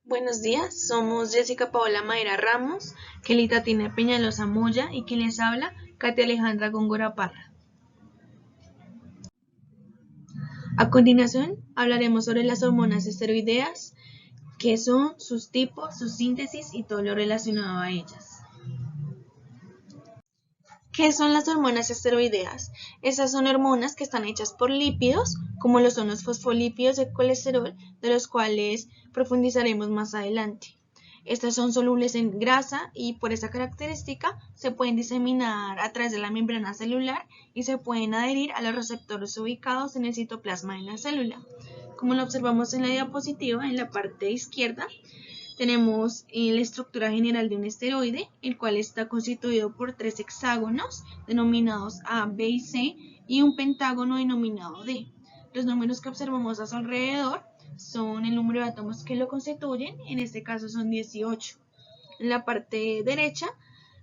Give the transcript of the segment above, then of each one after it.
Buenos días, somos Jessica Paola Madera Ramos, Kelly Tina Peñalosa Moya y quien les habla, Katia Alejandra Góngora Parra. A continuación, hablaremos sobre las hormonas esteroideas, qué son, sus tipos, su síntesis y todo lo relacionado a ellas. ¿Qué son las hormonas esteroideas? Esas son hormonas que están hechas por lípidos, como lo son los fosfolípidos de colesterol, de los cuales profundizaremos más adelante. Estas son solubles en grasa y por esa característica se pueden diseminar a través de la membrana celular y se pueden adherir a los receptores ubicados en el citoplasma de la célula. Como lo observamos en la diapositiva, en la parte izquierda, tenemos la estructura general de un esteroide, el cual está constituido por 3 hexágonos denominados A, B y C y un pentágono denominado D. Los números que observamos a su alrededor son el número de átomos que lo constituyen, en este caso son 18. En la parte derecha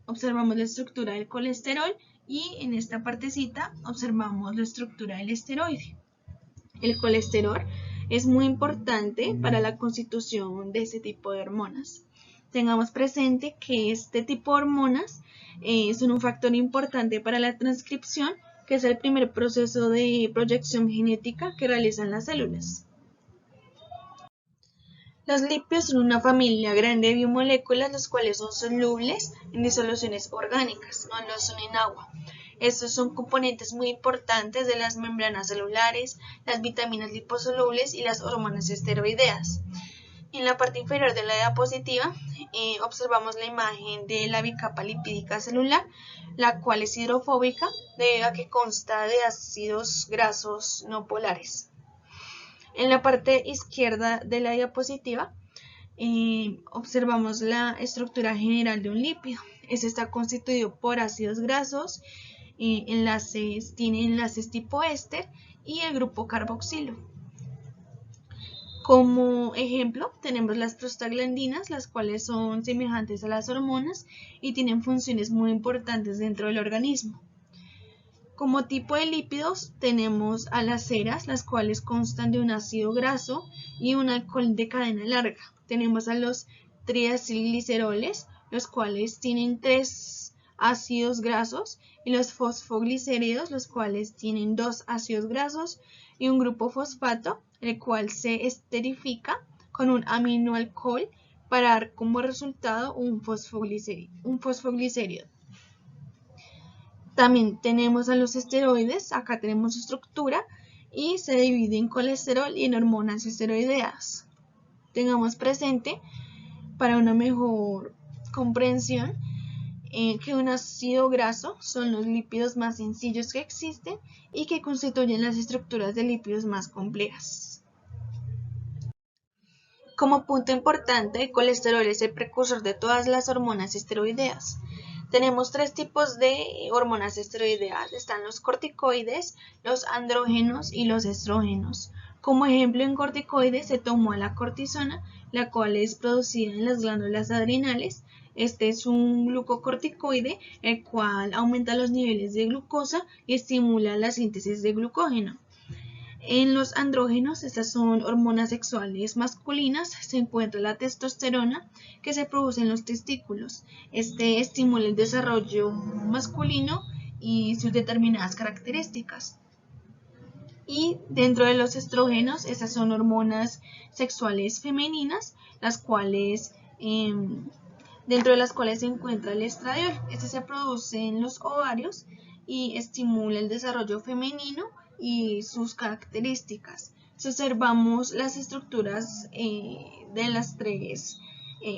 observamos la estructura del colesterol y en esta partecita observamos la estructura del esteroide. El colesterol es muy importante para la constitución de este tipo de hormonas. Tengamos presente que este tipo de hormonas son un factor importante para la transcripción, que es el primer proceso de proyección genética que realizan las células. Los lípidos son una familia grande de biomoléculas, los cuales son solubles en disoluciones orgánicas, no lo son en agua. Estos son componentes muy importantes de las membranas celulares, las vitaminas liposolubles y las hormonas esteroideas. En la parte inferior de la diapositiva observamos la imagen de la bicapa lipídica celular, la cual es hidrofóbica debido a que consta de ácidos grasos no polares. En la parte izquierda de la diapositiva observamos la estructura general de un lípido. Este está constituido por ácidos grasos, tiene enlaces tipo éster y el grupo carboxilo. Como ejemplo tenemos las prostaglandinas, las cuales son semejantes a las hormonas y tienen funciones muy importantes dentro del organismo. Como tipo de lípidos tenemos a las ceras, las cuales constan de un ácido graso y un alcohol de cadena larga. Tenemos a los triacilgliceroles, los cuales tienen 3 ácidos grasos, y los fosfoglicéridos, los cuales tienen 2 ácidos grasos y un grupo fosfato, el cual se esterifica con un aminoalcohol para dar como resultado un fosfoglicérido. También tenemos a los esteroides, acá tenemos su estructura y se divide en colesterol y en hormonas esteroideas. Tengamos presente, para una mejor comprensión, que un ácido graso son los lípidos más sencillos que existen y que constituyen las estructuras de lípidos más complejas. Como punto importante, el colesterol es el precursor de todas las hormonas esteroideas. Tenemos 3 tipos de hormonas esteroideas. Están los corticoides, los andrógenos y los estrógenos. Como ejemplo, en corticoides se tomó a la cortisona, la cual es producida en las glándulas adrenales. Este es un glucocorticoide, el cual aumenta los niveles de glucosa y estimula la síntesis de glucógeno. En los andrógenos, estas son hormonas sexuales masculinas, se encuentra la testosterona que se produce en los testículos. Este estimula el desarrollo masculino y sus determinadas características. Y dentro de los estrógenos, estas son hormonas sexuales femeninas, dentro de las cuales se encuentra el estradiol. Este se produce en los ovarios y estimula el desarrollo femenino y sus características. Si observamos las estructuras de las 3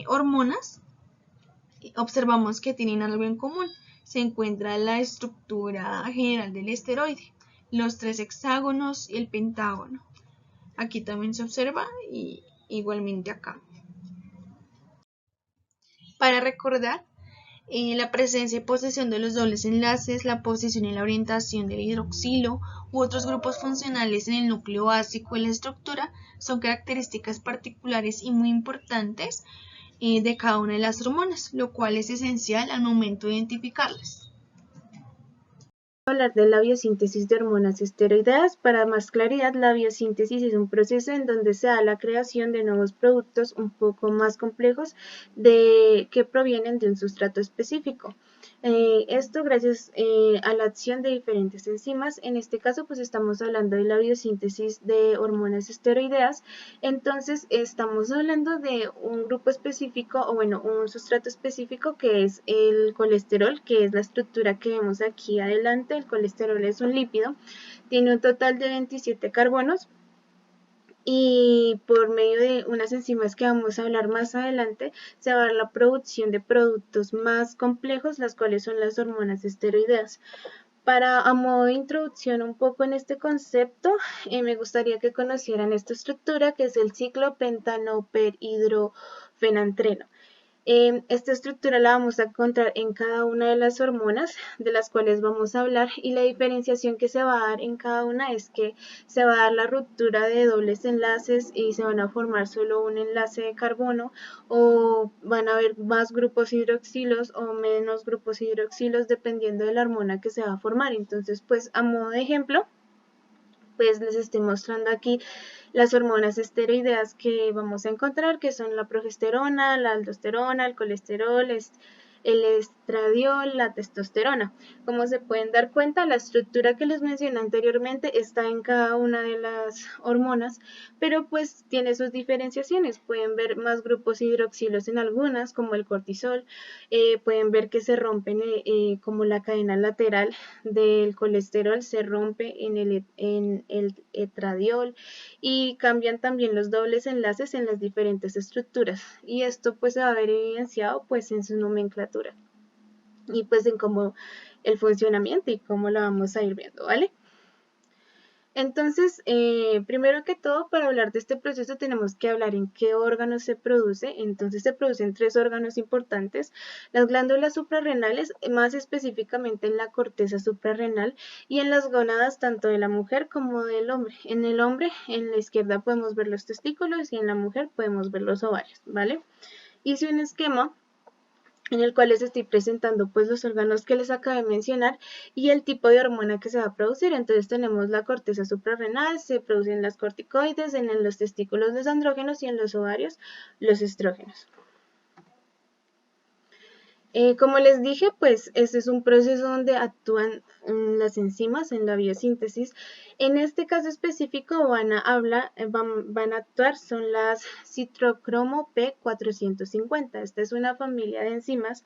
hormonas, observamos que tienen algo en común. Se encuentra la estructura general del esteroide, los 3 hexágonos y el pentágono. Aquí también se observa y igualmente acá. Para recordar, la presencia y posesión de los dobles enlaces, la posición y la orientación del hidroxilo u otros grupos funcionales en el núcleo básico y la estructura son características particulares y muy importantes de cada una de las hormonas, lo cual es esencial al momento de identificarlas. Hablar de la biosíntesis de hormonas esteroideas. Para más claridad, la biosíntesis es un proceso en donde se da la creación de nuevos productos un poco más complejos que provienen de un sustrato específico. Esto gracias a la acción de diferentes enzimas. En este caso, pues estamos hablando de la biosíntesis de hormonas esteroideas. Entonces, estamos hablando de un grupo específico, o bueno, un sustrato específico que es el colesterol, que es la estructura que vemos aquí adelante. El colesterol es un lípido, tiene un total de 27 carbonos y por medio de unas enzimas que vamos a hablar más adelante se va a dar la producción de productos más complejos, las cuales son las hormonas esteroideas. Para a modo de introducción un poco en este concepto, me gustaría que conocieran esta estructura que es el ciclo pentanoperidrofenantreno. Esta estructura la vamos a encontrar en cada una de las hormonas de las cuales vamos a hablar, y la diferenciación que se va a dar en cada una es que se va a dar la ruptura de dobles enlaces y se van a formar solo un enlace de carbono, o van a haber más grupos hidroxilos o menos grupos hidroxilos dependiendo de la hormona que se va a formar. Entonces, pues a modo de ejemplo, pues les estoy mostrando aquí las hormonas esteroideas que vamos a encontrar, que son la progesterona, la aldosterona, el colesterol, el estradiol, la testosterona. Como se pueden dar cuenta, la estructura que les mencioné anteriormente está en cada una de las hormonas, pero pues tiene sus diferenciaciones. Pueden ver más grupos hidroxilos en algunas, como el cortisol. Pueden ver que se rompen como la cadena lateral del colesterol se rompe en el etradiol, y cambian también los dobles enlaces en las diferentes estructuras, y esto pues se va a ver evidenciado pues en su nomenclatura y pues en cómo el funcionamiento y cómo la vamos a ir viendo, ¿vale? Entonces, primero que todo, para hablar de este proceso tenemos que hablar en qué órganos se produce. Entonces se producen tres órganos importantes: las glándulas suprarrenales, más específicamente en la corteza suprarrenal, y en las gónadas tanto de la mujer como del hombre. En el hombre, en la izquierda podemos ver los testículos, y en la mujer podemos ver los ovarios, ¿vale? Hice un esquema en el cual les estoy presentando pues los órganos que les acabé de mencionar y el tipo de hormona que se va a producir. Entonces tenemos la corteza suprarrenal, se producen las corticoides, en los testículos los andrógenos y en los ovarios los estrógenos. Como les dije, pues este es un proceso donde actúan las enzimas en la biosíntesis. En este caso específico van a actuar son las citrocromo P450. Esta es una familia de enzimas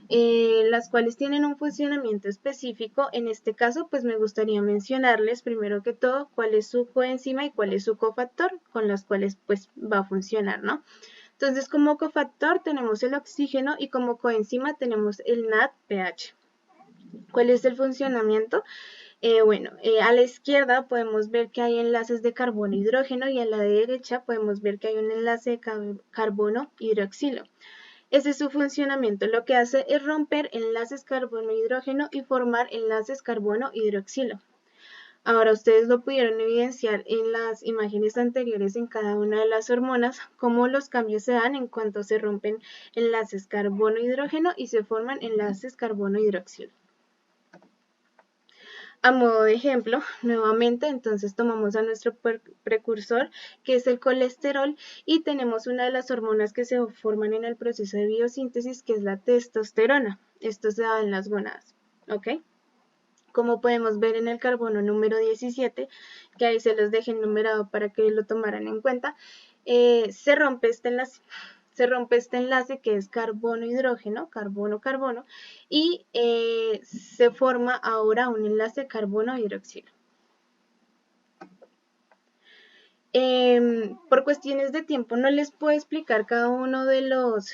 las cuales tienen un funcionamiento específico. En este caso, pues me gustaría mencionarles primero que todo cuál es su coenzima y cuál es su cofactor con las cuales pues va a funcionar, ¿no? Entonces, como cofactor tenemos el oxígeno y como coenzima tenemos el NADPH. ¿Cuál es el funcionamiento? A la izquierda podemos ver que hay enlaces de carbono-hidrógeno, y a la derecha podemos ver que hay un enlace de carbono-hidroxilo. Ese es su funcionamiento. Lo que hace es romper enlaces carbono-hidrógeno y formar enlaces carbono-hidroxilo. Ahora ustedes lo pudieron evidenciar en las imágenes anteriores en cada una de las hormonas, cómo los cambios se dan en cuanto se rompen enlaces carbono-hidrógeno y se forman enlaces carbono-hidroxilo. A modo de ejemplo, nuevamente, entonces tomamos a nuestro precursor, que es el colesterol, y tenemos una de las hormonas que se forman en el proceso de biosíntesis, que es la testosterona. Esto se da en las gónadas, ¿ok? Como podemos ver en el carbono número 17, que ahí se los dejé enumerado para que lo tomaran en cuenta, se rompe este enlace que es carbono-hidrógeno, carbono-carbono, y se forma ahora un enlace carbono-hidroxilo. Por cuestiones de tiempo no les puedo explicar cada uno de los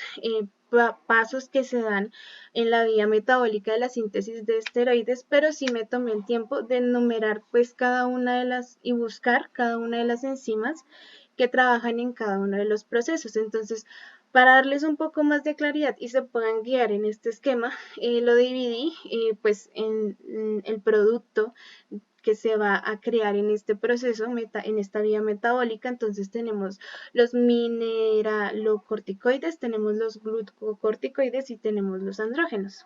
pasos que se dan en la vía metabólica de la síntesis de esteroides, pero sí me tomé el tiempo de enumerar pues cada una de las y buscar cada una de las enzimas que trabajan en cada uno de los procesos. Entonces, para darles un poco más de claridad y se puedan guiar en este esquema, lo dividí pues en el producto que se va a crear en este proceso, en esta vía metabólica. Entonces tenemos los mineralocorticoides, tenemos los glucocorticoides y tenemos los andrógenos.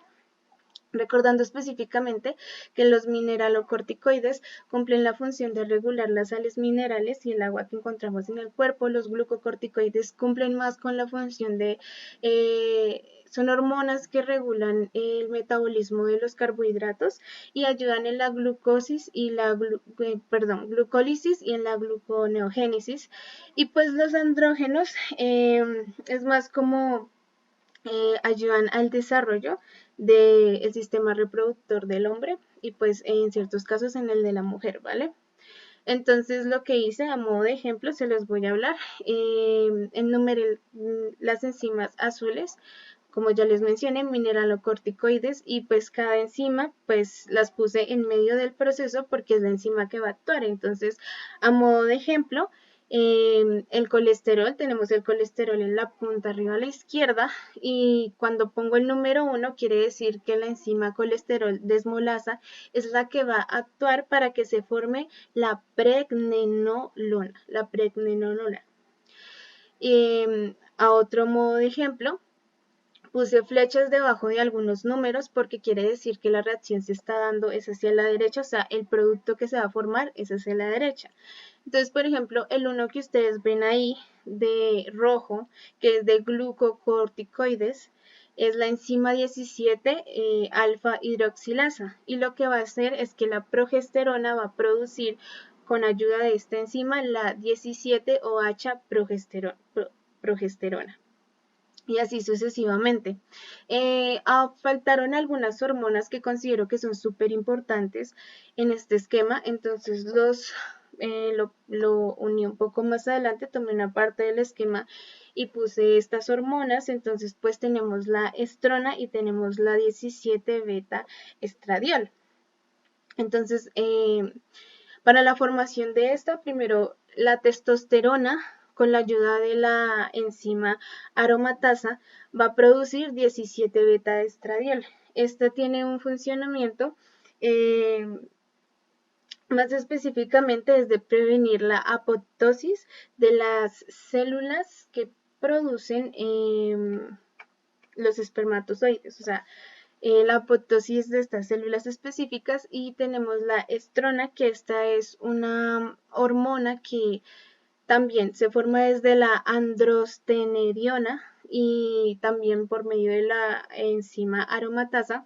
recordando específicamente que los mineralocorticoides cumplen la función de regular las sales minerales y el agua que encontramos en el cuerpo. Los glucocorticoides cumplen más con la función de son hormonas que regulan el metabolismo de los carbohidratos y ayudan en la glucólisis y en la gluconeogénesis. Y pues los andrógenos es más como ayudan al desarrollo del sistema reproductor del hombre y pues en ciertos casos en el de la mujer, ¿vale? Entonces lo que hice a modo de ejemplo se los voy a hablar. Enumeré las enzimas azules, como ya les mencioné, mineralocorticoides, y pues cada enzima pues las puse en medio del proceso porque es la enzima que va a actuar. Entonces, a modo de ejemplo, el colesterol, tenemos el colesterol en la punta arriba a la izquierda, y cuando pongo el número 1 quiere decir que la enzima colesterol desmolasa es la que va a actuar para que se forme la pregnenolona. A otro modo de ejemplo, puse flechas debajo de algunos números porque quiere decir que la reacción se está dando es hacia la derecha, o sea, el producto que se va a formar es hacia la derecha. Entonces, por ejemplo, el 1 que ustedes ven ahí de rojo, que es de glucocorticoides, es la enzima 17 alfa hidroxilasa, y lo que va a hacer es que la progesterona va a producir con ayuda de esta enzima la 17-OH progesterona. Y así sucesivamente. Faltaron algunas hormonas que considero que son súper importantes en este esquema, entonces lo uní un poco más adelante, tomé una parte del esquema y puse estas hormonas. Entonces pues tenemos la estrona y tenemos la 17 beta estradiol. Entonces para la formación de esta, primero la testosterona, con la ayuda de la enzima aromatasa, va a producir 17 beta estradiol. Esta tiene un funcionamiento más específicamente es de prevenir la apoptosis de las células que producen los espermatozoides, o sea, la apoptosis de estas células específicas. Y tenemos la estrona, que esta es una hormona que también se forma desde la androstenediona y también por medio de la enzima aromatasa,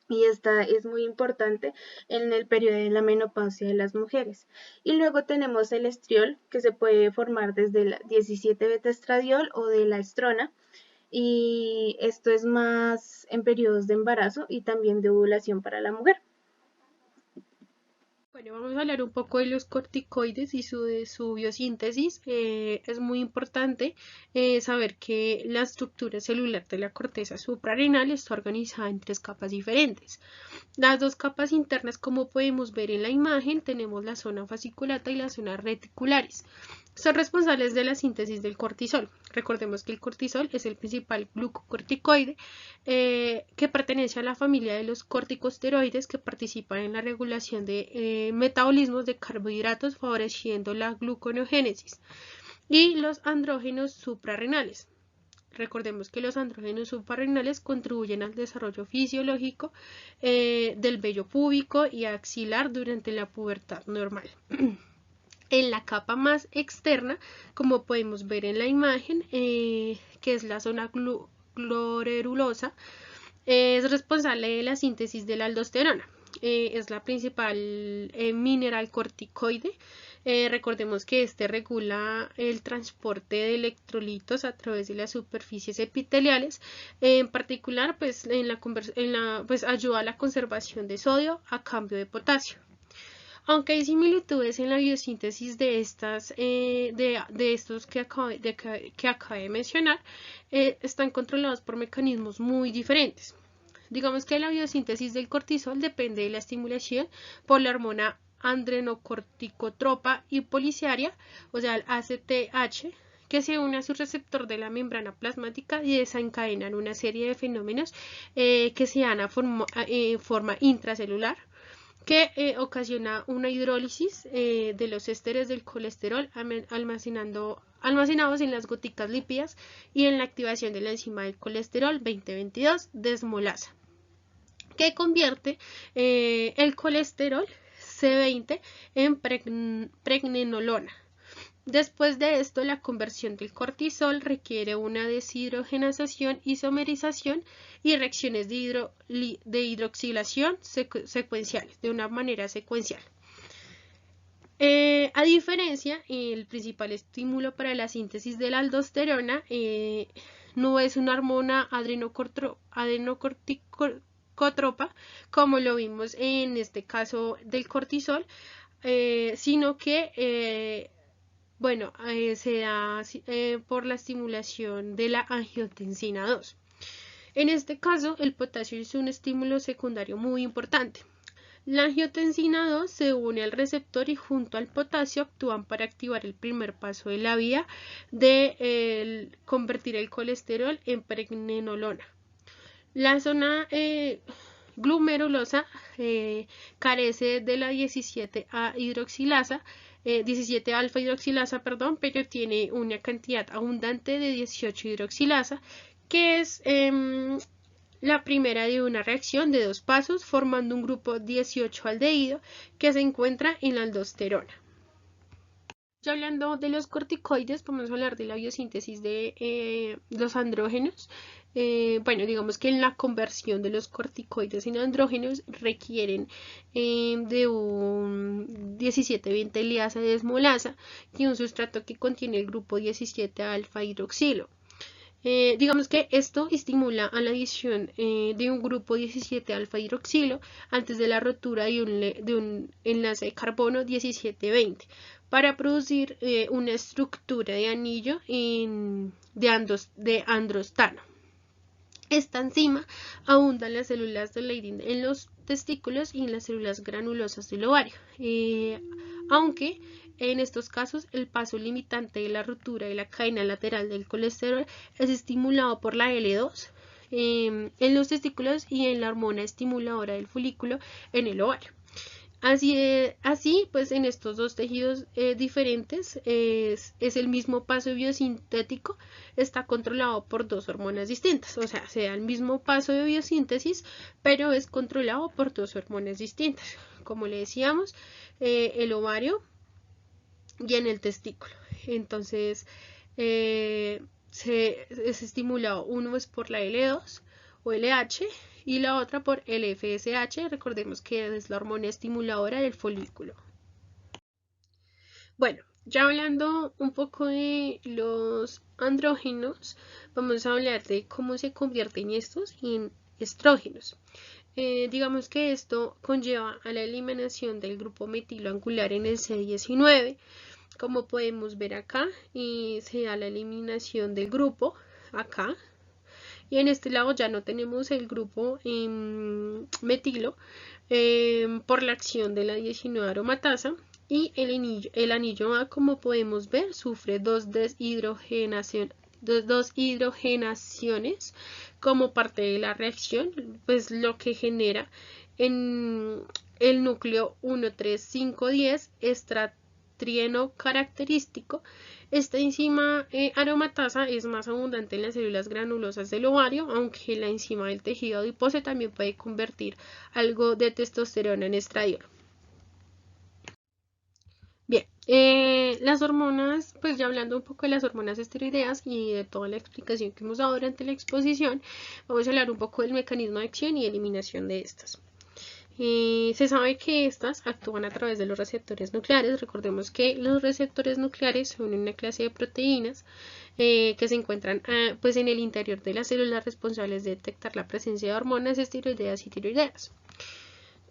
y esta es muy importante en el periodo de la menopausia de las mujeres. Y luego tenemos el estriol, que se puede formar desde la 17 beta estradiol o de la estrona, y esto es más en periodos de embarazo y también de ovulación para la mujer. Bueno, vamos a hablar un poco de los corticoides y de su biosíntesis. Es muy importante saber que la estructura celular de la corteza suprarrenal está organizada en 3 capas diferentes. Las 2 capas internas, como podemos ver en la imagen, tenemos la zona fasciculata y la zona reticularis. Son responsables de la síntesis del cortisol. Recordemos que el cortisol es el principal glucocorticoide que pertenece a la familia de los corticosteroides, que participan en la regulación de metabolismos de carbohidratos, favoreciendo la gluconeogénesis. Y los andrógenos suprarrenales. Recordemos que los andrógenos suprarrenales contribuyen al desarrollo fisiológico del vello púbico y axilar durante la pubertad normal. En la capa más externa, como podemos ver en la imagen, que es la zona glomerulosa, es responsable de la síntesis de la aldosterona. Es la principal mineral corticoide. Recordemos que este regula el transporte de electrolitos a través de las superficies epiteliales. En particular, pues, pues ayuda a la conservación de sodio a cambio de potasio. Aunque hay similitudes en la biosíntesis de estos que acabé de mencionar, están controlados por mecanismos muy diferentes. Digamos que la biosíntesis del cortisol depende de la estimulación por la hormona adrenocorticotropa hipolisaria, o sea, el ACTH, que se une a su receptor de la membrana plasmática y desencadenan una serie de fenómenos que se dan en forma intracelular, que ocasiona una hidrólisis de los ésteres del colesterol almacenados en las goticas lípidas y en la activación de la enzima del colesterol 2022 desmolasa, que convierte el colesterol C20 en pregnenolona. Después de esto, la conversión del cortisol requiere una deshidrogenación, isomerización y reacciones de hidroxilación secuenciales, de una manera secuencial. A diferencia, el principal estímulo para la síntesis de la aldosterona no es una hormona adrenocorticotropa, como lo vimos en este caso del cortisol, sino que se da por la estimulación de la angiotensina 2. En este caso, el potasio es un estímulo secundario muy importante. La angiotensina 2 se une al receptor y junto al potasio actúan para activar el primer paso de la vía de convertir el colesterol en pregnenolona. La zona glomerulosa carece de la 17 alfa hidroxilasa, pero tiene una cantidad abundante de 18 hidroxilasa, que es la primera de una reacción de 2 pasos, formando un grupo 18 aldehído que se encuentra en la aldosterona. Ya hablando de los corticoides, vamos a hablar de la biosíntesis de los andrógenos. Digamos que en la conversión de los corticoides en andrógenos requieren de un 17-20 liasa desmolasa y un sustrato que contiene el grupo 17 alfa hidroxilo. Digamos que esto estimula a la adición de un grupo 17 alfa hidroxilo antes de la rotura de un enlace de carbono 17-20 para producir una estructura de anillo de androstano. Esta enzima abunda en las células de Leydig en los testículos y en las células granulosas del ovario, aunque en estos casos el paso limitante de la ruptura de la cadena lateral del colesterol es estimulado por la L2 en los testículos y en la hormona estimuladora del folículo en el ovario. Así pues en estos dos tejidos diferentes es el mismo paso biosintético, está controlado por dos hormonas distintas, o sea, se da el mismo paso de biosíntesis, pero es controlado por dos hormonas distintas, como le decíamos, el ovario y en el testículo. Entonces es estimulado, uno es por la L2 o LH y la otra por el FSH, recordemos que es la hormona estimuladora del folículo. Bueno, ya hablando un poco de los andrógenos, vamos a hablar de cómo se convierten estos en estrógenos. Digamos que esto conlleva a la eliminación del grupo metiloangular en el C19, como podemos ver acá, y se da la eliminación del grupo acá. Y en este lado ya no tenemos el grupo metilo por la acción de la 19 aromatasa. Y el anillo A, como podemos ver, sufre dos hidrogenaciones como parte de la reacción, pues lo que genera en el núcleo 1,3,5,10 estratrieno característico. Esta enzima aromatasa es más abundante en las células granulosas del ovario, aunque la enzima del tejido adiposo también puede convertir algo de testosterona en estradiol. Bien, las hormonas, pues ya hablando un poco de las hormonas esteroideas y de toda la explicación que hemos dado durante la exposición, vamos a hablar un poco del mecanismo de acción y eliminación de estas. Se sabe que estas actúan a través de los receptores nucleares. Recordemos que los receptores nucleares son una clase de proteínas que se encuentran pues en el interior de las células responsables de detectar la presencia de hormonas esteroideas y tiroideas.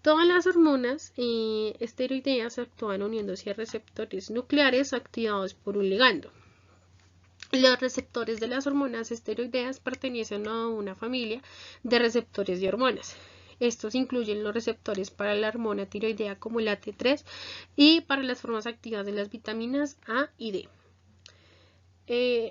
Todas las hormonas esteroideas actúan uniéndose a receptores nucleares activados por un ligando. Los receptores de las hormonas esteroideas pertenecen a una familia de receptores de hormonas. Estos incluyen los receptores para la hormona tiroidea como la T3 y para las formas activas de las vitaminas A y D.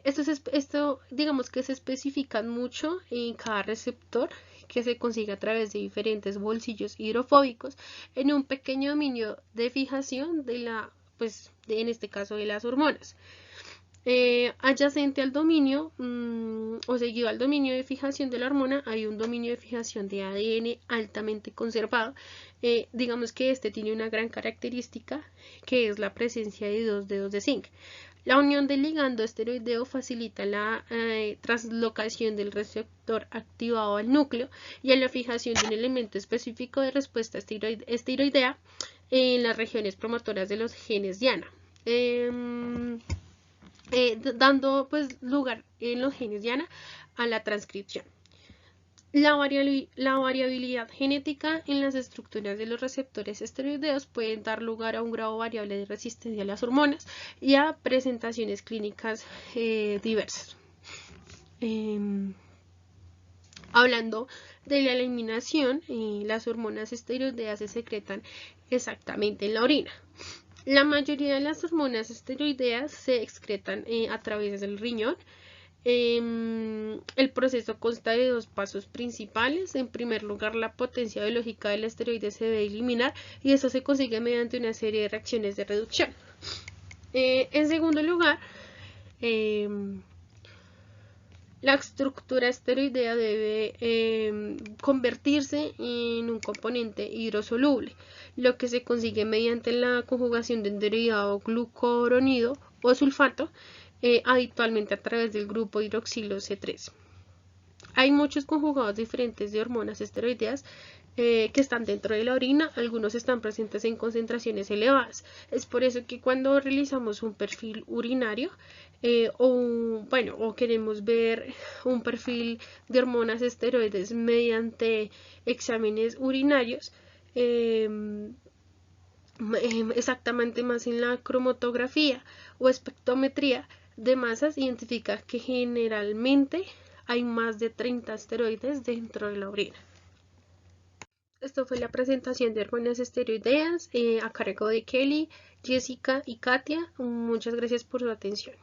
Esto digamos que se especifican mucho en cada receptor que se consigue a través de diferentes bolsillos hidrofóbicos en un pequeño dominio de fijación de en este caso de las hormonas. Adyacente al dominio o seguido al dominio de fijación de la hormona hay un dominio de fijación de ADN altamente conservado. Digamos que este tiene una gran característica que es la presencia de 2 dedos de zinc. La unión del ligando esteroideo facilita la translocación del receptor activado al núcleo y a la fijación de un elemento específico de respuesta esteroidea en las regiones promotoras de los genes diana. Dando pues lugar en los genes diana a la transcripción. La variabilidad genética en las estructuras de los receptores esteroideos puede dar lugar a un grado variable de resistencia a las hormonas y a presentaciones clínicas diversas. Hablando de la eliminación, las hormonas esteroideas se secretan exactamente en la orina. La mayoría de las hormonas esteroideas se excretan a través del riñón. El proceso consta de 2 pasos principales. En primer lugar, la potencia biológica del esteroide se debe eliminar y eso se consigue mediante una serie de reacciones de reducción. En segundo lugar, la estructura esteroidea debe convertirse en un componente hidrosoluble, lo que se consigue mediante la conjugación de un derivado glucuronido o sulfato, habitualmente a través del grupo hidroxilo C3. Hay muchos conjugados diferentes de hormonas esteroideas que están dentro de la orina, algunos están presentes en concentraciones elevadas. Es por eso que cuando realizamos un perfil urinario o queremos ver un perfil de hormonas esteroides mediante exámenes urinarios, exactamente más en la cromatografía o espectrometría de masas, identifica que generalmente hay más de 30 esteroides dentro de la orina. Esto fue la presentación de hormonas esteroideas a cargo de Kelly, Jessica y Katia. Muchas gracias por su atención.